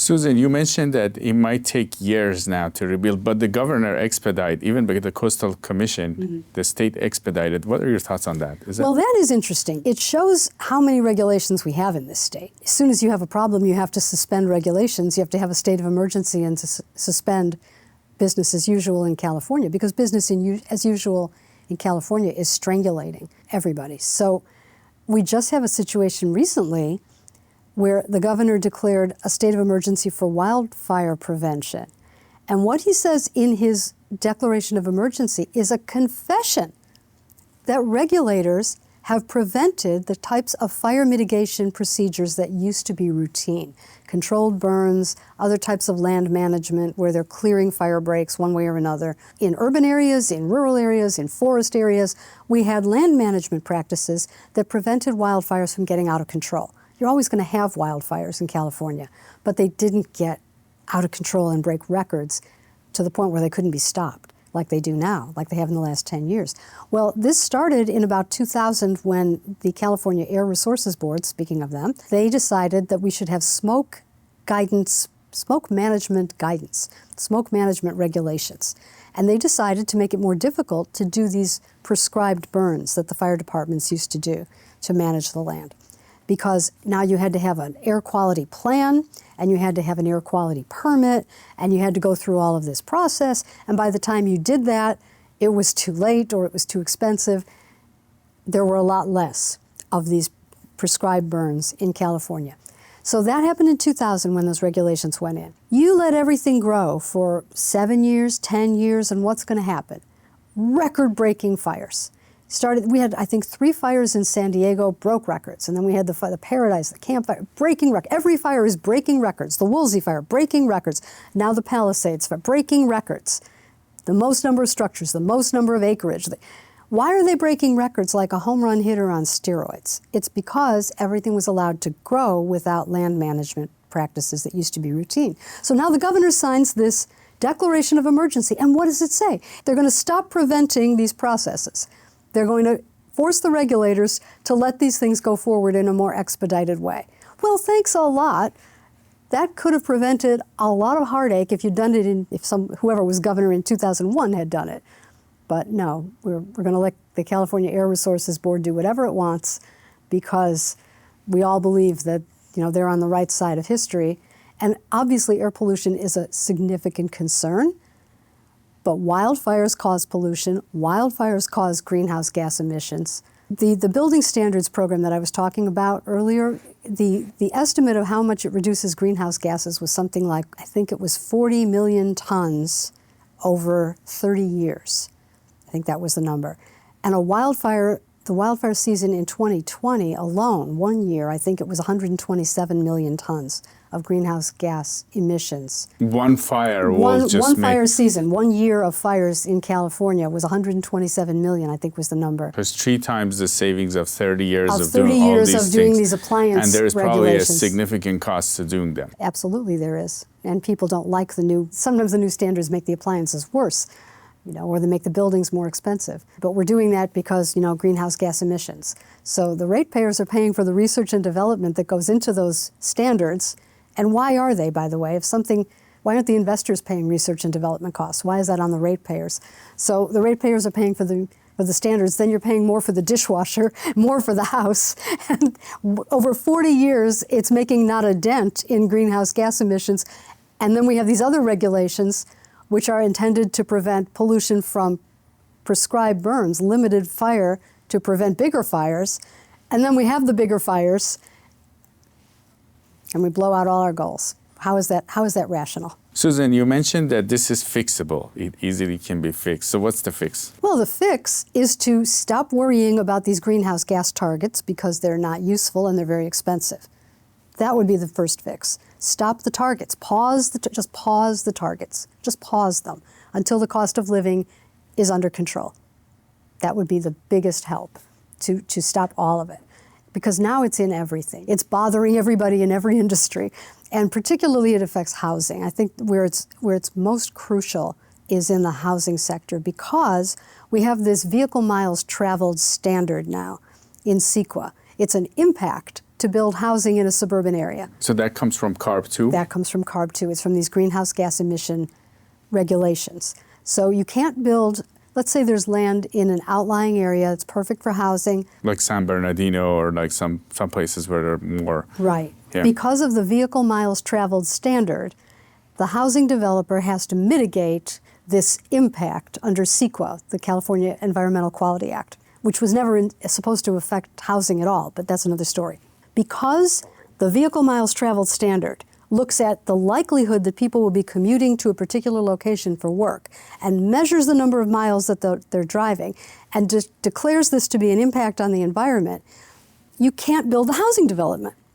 Susan, you mentioned that it might take years now to rebuild, but the governor expedited, even by the Coastal Commission, the state expedited. What are your thoughts on that? Well, that is interesting. It shows how many regulations we have in this state. As soon as you have a problem, you have to suspend regulations. You have to have a state of emergency and to suspend business as usual in California, because business as usual in California is strangulating everybody. So we just have a situation recently where the governor declared a state of emergency for wildfire prevention. And what he says in his declaration of emergency is a confession that regulators have prevented the types of fire mitigation procedures that used to be routine. Controlled burns, other types of land management where they're clearing fire breaks one way or another. In urban areas, in rural areas, in forest areas, we had land management practices that prevented wildfires from getting out of control. You're always going to have wildfires in California, but they didn't get out of control and break records to the point where they couldn't be stopped, like they do now, like they have in the last 10 years. Well, this started in about 2000 when the California Air Resources Board, speaking of them, they decided that we should have smoke management regulations. And they decided to make it more difficult to do these prescribed burns that the fire departments used to do to manage the land. Because now you had to have an air quality plan, and you had to have an air quality permit, and you had to go through all of this process, and by the time you did that, it was too late or it was too expensive. There were a lot less of these prescribed burns in California. So that happened in 2000 when those regulations went in. You let everything grow for 7 years, 10 years, and what's going to happen? Record-breaking fires. We had, I think, 3 fires in San Diego, broke records. And then we had the Paradise, the Camp Fire, breaking records. Every fire is breaking records. The Woolsey Fire, breaking records. Now the Palisades Fire, breaking records. The most number of structures, the most number of acreage. Why are they breaking records like a home run hitter on steroids? It's because everything was allowed to grow without land management practices that used to be routine. So now the governor signs this declaration of emergency. And what does it say? They're going to stop preventing these processes. They're going to force the regulators to let these things go forward in a more expedited way. Well, thanks a lot. That could have prevented a lot of heartache if you'd done it whoever was governor in 2001 had done it. But no, we're going to let the California Air Resources Board do whatever it wants, because we all believe that they're on the right side of history. And obviously air pollution is a significant concern. But wildfires cause pollution. Wildfires cause greenhouse gas emissions. The building standards program that I was talking about earlier, the estimate of how much it reduces greenhouse gases was something like, I think it was 40 million tons over 30 years. I think that was the number. And the wildfire season in 2020 alone, 1 year, I think it was 127 million tons of greenhouse gas emissions. One season, 1 year of fires in California was 127 million, I think was the number. It's 3 times the savings of 30 years of doing all these things. Doing these appliance And there's probably a regulations. significant cost to doing them. Absolutely there is. And people don't like sometimes the new standards make the appliances worse, or they make the buildings more expensive. But we're doing that because, greenhouse gas emissions. So the ratepayers are paying for the research and development that goes into those standards. And why are they, by the way? Why aren't the investors paying research and development costs? Why is that on the ratepayers? So the ratepayers are paying for the standards, then you're paying more for the dishwasher, more for the house. And over 40 years, it's making not a dent in greenhouse gas emissions. And then we have these other regulations which are intended to prevent pollution from prescribed burns, limited fire to prevent bigger fires. And then we have the bigger fires, and we blow out all our goals. How is that rational? Susan, you mentioned that this is fixable. It easily can be fixed. So what's the fix? Well, the fix is to stop worrying about these greenhouse gas targets because they're not useful and they're very expensive. That would be the first fix. Stop the targets. Just pause the targets. Just pause them until the cost of living is under control. That would be the biggest help to stop all of it. Because now it's in everything. It's bothering everybody in every industry. And particularly it affects housing. I think where it's most crucial is in the housing sector, because we have this vehicle miles traveled standard now in CEQA. It's an impact to build housing in a suburban area. So that comes from CARB too? That comes from CARB too. It's from these greenhouse gas emission regulations. So you can't build, let's say there's land in an outlying area that's perfect for housing. Like San Bernardino or like some places where there are more. Right. Yeah. Because of the vehicle miles traveled standard, the housing developer has to mitigate this impact under CEQA, the California Environmental Quality Act, which was never supposed to affect housing at all, but that's another story. Because the vehicle miles traveled standard looks at the likelihood that people will be commuting to a particular location for work and measures the number of miles that they're driving and declares this to be an impact on the environment, you can't build the housing development.